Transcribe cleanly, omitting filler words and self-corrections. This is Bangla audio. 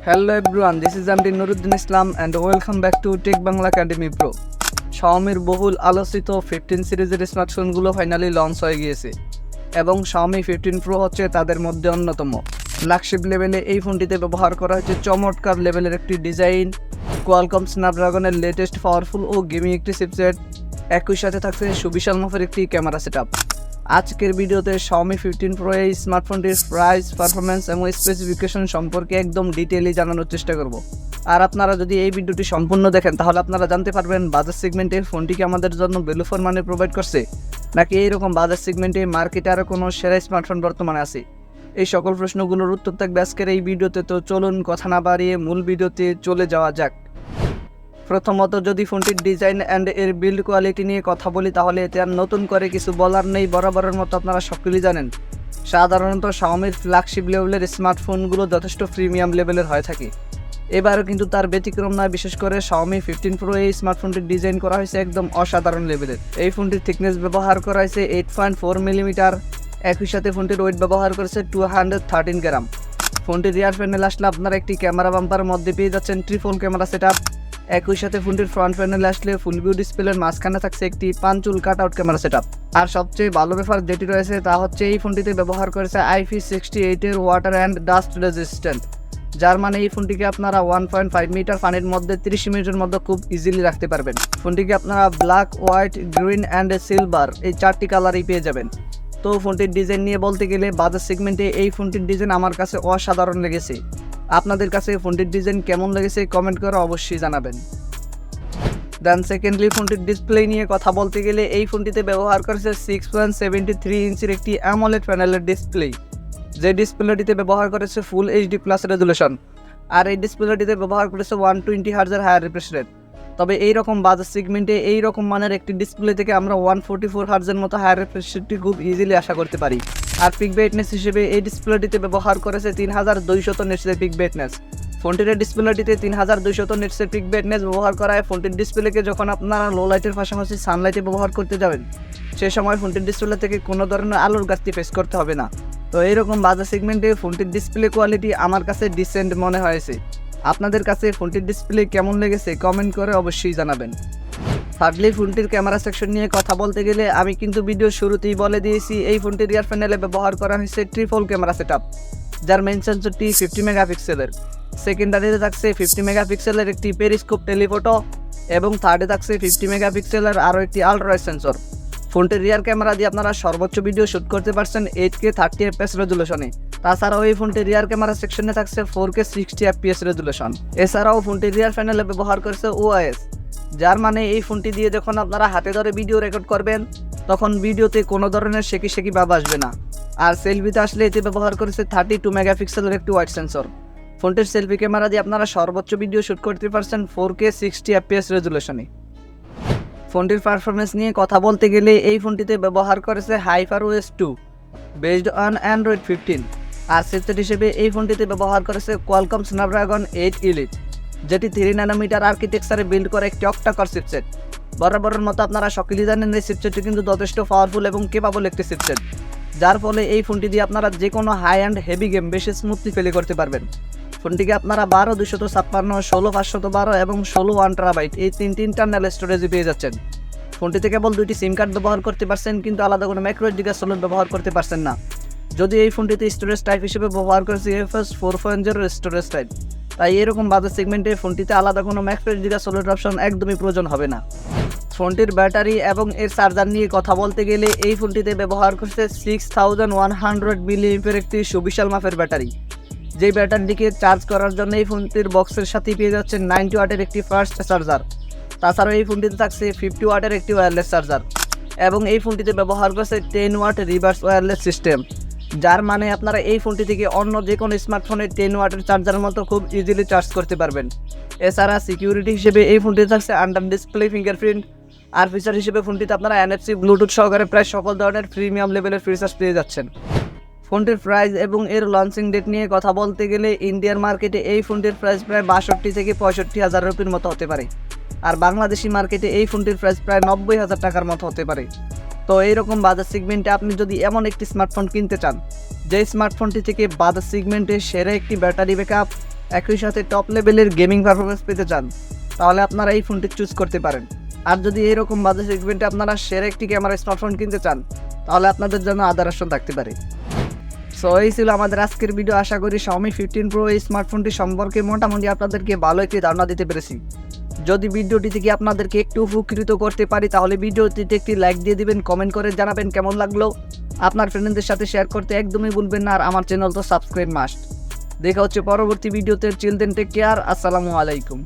Hello everyone, this is MD Nuruddin Islam and welcome back to Tech Bangla Academy Pro. Xiaomiর বহুল আলোচিত 15 সিরিজের স্মার্টফোনগুলো ফাইনালি লঞ্চ হয়ে গিয়েছে এবং Xiaomi 15 Pro হচ্ছে তাদের মধ্যে অন্যতম। ফ্ল্যাগশিপ লেভেলে এই ফোনটিতে ব্যবহার করা হচ্ছে চমৎকার লেভেলের একটি ডিজাইন, কোয়ালকম স্ন্যাপড্রাগনের লেটেস্ট পাওয়ারফুল ও গেমিং একটি চিপসেট, একই সাথে থাকছে সুবিশাল মাপের একটি ক্যামেরা সেটআপ। আজকের ভিডিওতে Xiaomi 15 Pro এই স্মার্টফোনটির প্রাইস, পারফরম্যান্স এবং স্পেসিফিকেশন সম্পর্কে একদম ডিটেইলি জানানোর চেষ্টা করব। আর আপনারা যদি এই ভিডিওটি সম্পূর্ণ দেখেন তাহলে আপনারা জানতে পারবেন বাজার সেগমেন্টের ফোনটি কি আমাদের জন্য ভ্যালু ফর মানি প্রোভাইড করছে, নাকি এইরকম বাজার সেগমেন্টে মার্কেটে আরও কোনো সেরা স্মার্টফোন বর্তমানে আছে। এই সকল প্রশ্নগুলোর উত্তর থাকবে আজকের এই ভিডিওতে। তো চলুন কথা না বাড়িয়ে মূল ভিডিওতে চলে যাওয়া যাক। প্রথমত যদি ফোনটির ডিজাইন অ্যান্ড এর বিল্ড কোয়ালিটি নিয়ে কথা বলি তাহলে এতে আর নতুন করে কিছু বলার নেই, বরাবরের মতো আপনারা সকলেই জানেন সাধারণত Xiaomiর ফ্ল্যাগশিপ লেভেলের স্মার্টফোনগুলো যথেষ্ট প্রিমিয়াম লেভেলের হয়ে থাকে। এবারও কিন্তু তার ব্যতিক্রম নয়, বিশেষ করে Xiaomi 15 Pro এই স্মার্টফোনটির ডিজাইন করা হয়েছে একদম অসাধারণ লেভেলের। এই ফোনটির থিকনেস ব্যবহার করা হয়েছে 8.4 মিলিমিটার, একই সাথে ফোনটির ওয়েট ব্যবহার করেছে 213 গ্রাম। ফোনটির রিয়ার প্যানেল আসলে আপনারা একটি ক্যামেরা বাম্পারের মধ্যে পেয়ে যাচ্ছেন ট্রিপল ক্যামেরা সেটআপ। একই সাথে ফোনটির ফ্রন্ট প্যানেলে আসলে ফুল ভিউ ডিসপ্লের মাঝখানে থাকছে একটি পাঁচুল কাট আউট ক্যামেরা সেটআপ। আর সবচেয়ে ভালো ব্যাপার যেটি রয়েছে তা হচ্ছে এই ফোনটিতে ব্যবহার করেছে IP68 এর ওয়াটার অ্যান্ড ডাস্ট রেজিস্ট্যান্ট, যার মানে এই ফোনটিকে আপনারা 1.5 মিটার পানির মধ্যে 30 মিনিটের মধ্যে খুব ইজিলি রাখতে পারবেন। ফোনটিকে আপনারা black, white, green and silver এই চারটি কালারই পেয়ে যাবেন। তো ফোনটির ডিজাইন নিয়ে বলতে গেলে বাজার সেগমেন্টে এই ফোনটির ডিজাইন আমার কাছে অসাধারণ লেগেছে। আপনাদের কাছে ফোনটির ডিজাইন কেমন লেগেছে কমেন্ট করে অবশ্যই জানাবেন। দেন সেকেন্ডলি ফোনটির ডিসপ্লে নিয়ে কথা বলতে গেলে এই ফোনটিতে ব্যবহার করেছে 6.73 ইঞ্চির একটি অ্যামোলেড প্যানেলের ডিসপ্লে, যে ডিসপ্লেটিতে ব্যবহার করেছে ফুল HD প্লাস রেজুলেশন। আর এই ডিসপ্লেটিতে ব্যবহার করেছে 120 হার্জের হায়ার রিফ্রেশ রেট। তবে এই রকম বাজার সেগমেন্টে এই রকম মানের একটি ডিসপ্লে থেকে আমরা 144 হার্জের মতো হায়ার রিফ্রেশ রেটটি খুব ইজিলি আশা করতে পারি। আর পিক ব্রাইটনেস হিসেবে এই ডিসপ্লেটিতে ব্যবহার করেছে 3200 নিটসের পিক ব্রাইটনেস। ফোনটির ডিসপ্লেটিতে 3200 নিটসের পিক ব্রাইটনেস ব্যবহার করায় ফোনটির ডিসপ্লেকে যখন আপনারা লো লাইটের পাশাপাশি সানলাইটে ব্যবহার করতে যাবেন সে সময় ফোনটির ডিসপ্লে থেকে কোনো ধরনের আলোর ঘাটতি ফেস করতে হবে না। তো এইরকম বাজার সেগমেন্টে ফোনটির ডিসপ্লে কোয়ালিটি আমার কাছে ডিসেন্ট মনে হয়েছে। আপনাদের কাছে ফোনটির ডিসপ্লে কেমন লেগেছে কমেন্ট করে অবশ্যই জানাবেন। থার্ডলি ফোনটির ক্যামেরা সেকশন নিয়ে কথা বলতে গেলে আমি কিন্তু ভিডিওর শুরুতেই বলে দিয়েছি এই ফোনটির রিয়ার প্যানেলে ব্যবহার করা হয়েছে ট্রিপল ক্যামেরা সেটআপ, যার মেইন সেন্সরটি 50 মেগাপিক্সেলের। সেকেন্ডারিতে থাকছে 50 মেগাপিক্সেলের একটি পেরিস্কোপ টেলিফোটো এবং থার্ডে থাকছে 50 মেগাপিক্সেলের আরও একটি আলট্রা সেন্সর। ফোনটির রিয়ার ক্যামেরা দিয়ে আপনারা সর্বোচ্চ ভিডিও শ্যুট করতে পারছেন 8K 30 FPS রেজুলেশনে। তাছাড়াও এই ফোনটির রিয়ার ক্যামেরা সেকশনে থাকছে 4K 60 FPS রেজুলেশন। এছাড়াও ফোনটির রিয়ার প্যানেলে ব্যবহার করেছে OIS, যার মানে এই ফোনটি দিয়ে যখন আপনারা হাতে ধরে ভিডিও রেকর্ড করবেন তখন ভিডিওতে কোনো ধরনের শেকি ভাব আসবে না। আর সেলফিতে আসলে এতে ব্যবহার করেছে 32 মেগাপিক্সেলের একটি ওয়াইড সেন্সর। ফোনটির সেলফি ক্যামেরা দিয়ে আপনারা সর্বোচ্চ ভিডিও শ্যুট করতে পারছেন 4K 60 FPS রেজুলেশনে। ফোনটির পারফরমেন্স নিয়ে কথা বলতে গেলে এই ফোনটিতে ব্যবহার করেছে HyperOS 2 বেসড অন Android 15। আর চিপসেট হিসেবে এই ফোনটিতে ব্যবহার করেছে কোয়ালকম স্ন্যাপড্রাগন 8 Elite, যেটি 3 ন্যানোমিটার আর্কিটেকচারে বিল্ড করে একটি অক্টা-কোর চিপসেট। বরাবরের মতো আপনারা সকলেই জানেন এই চিপসেটটি কিন্তু যথেষ্ট পাওয়ারফুল এবং কেপাবল একটি চিপসেট, যার ফলে এই ফোনটি দিয়ে আপনারা যে কোনো হাই অ্যান্ড হেভি গেম বেশি স্মুথলি প্লে করতে পারবেন। ফোনটিকে আপনারা 12/256, 16/512 এবং 16/1TB এই তিনটি ইন্টারনাল স্টোরেজে পেয়ে যাচ্ছেন। ফোনটিতে কেবল 2টি সিম কার্ড ব্যবহার করতে পারছেন, কিন্তু আলাদা কোনো ম্যাইক্রো SD স্লট ব্যবহার করতে পারছেন না। যদি এই ফোনটিতে স্টোরেজ টাইপ হিসেবে ব্যবহার করেছে UFS 4.0 স্টোরেজ টাইপ, তাই এরকম বাজার সেগমেন্টে ফোনটিতে আলাদা কোনো ম্যাইক্রো SD স্লট অপশন একদমই প্রয়োজন হবে না। ফোনটির ব্যাটারি এবং এর চার্জার নিয়ে কথা বলতে গেলে এই ফোনটিতে ব্যবহার করছে 6100 মিলিঅ্যাম্পিয়ার একটি সুবিশাল মাপের ব্যাটারি। যেই ব্যাটারিটিকে চার্জ করার জন্য এই ফোনটির বক্সের সাথে পেয়ে যাচ্ছেন 90 ওয়াটের একটি ফাস্ট চার্জার। তাছাড়াও এই ফোনটিতে থাকছে 50 ওয়াটের একটি ওয়্যারলেস চার্জার এবং এই ফোনটিতে ব্যবহার করছে 10 ওয়াট রিভার্স ওয়্যারলেস সিস্টেম, যার মানে আপনারা এই ফোনটি থেকে অন্য যে কোনো স্মার্টফোনের 10 ওয়াটের চার্জারের মতো খুব ইজিলি চার্জ করতে পারবেন। এছাড়া সিকিউরিটি হিসেবে এই ফোনটিতে থাকছে আন্ডার ডিসপ্লে ফিঙ্গারপ্রিন্ট। আর ফিচার হিসেবে ফোনটিতে আপনারা NFC, ব্লুটুথ সহকারে প্রায় সকল ধরনের প্রিমিয়াম লেভেলের ফিচার্স পেয়ে যাচ্ছেন। ফোনটির প্রাইস এবং এর লঞ্চিং ডেট নিয়ে কথা বলতে গেলে ইন্ডিয়ান মার্কেটে এই ফোনটির প্রাইস প্রায় 62 থেকে 65 হাজার রুপির মতো হতে পারে, আর বাংলাদেশি মার্কেটে এই ফোনটির প্রাইস প্রায় 90,000 টাকার মতো হতে পারে। তো এইরকম বাজার সেগমেন্টে আপনি যদি এমন একটি স্মার্টফোন কিনতে চান যে স্মার্টফোনটি থেকে বাজার সেগমেন্টে সেরা একটি ব্যাটারি ব্যাকআপ, একই সাথে টপ লেভেলের গেমিং পারফরমেন্স পেতে চান তাহলে আপনারা এই ফোনটি চুজ করতে পারেন। আর যদি এরকম বাজেট সেগমেন্টে আপনারা সেরা একটি ক্যামেরা স্মার্টফোন কিনতে চান তাহলে আপনাদের জন্য আদার অপশন থাকতে পারে। সো এই ছিল আমাদের আজকের ভিডিও। আশা করি Xiaomi 15 Pro এই স্মার্টফোনটি সম্পর্কে মোটামুটি আপনাদেরকে ভালো একটি ধারণা দিতে পেরেছি। যদি ভিডিওটি থেকে আপনাদেরকে একটু উপকৃত করতে পারি তাহলে ভিডিওটিতে একটি লাইক দিয়ে দিবেন, কমেন্ট করে জানাবেন কেমন লাগলো। আপনার ফ্রেন্ডদের সাথে শেয়ার করতে একদমই ভুলবেন না, আর আমার চ্যানেল তো সাবস্ক্রাইব মাস্ট। দেখা হচ্ছে পরবর্তী ভিডিওতে। চিল দেন, টেক কেয়ার, আসসালামু আলাইকুম।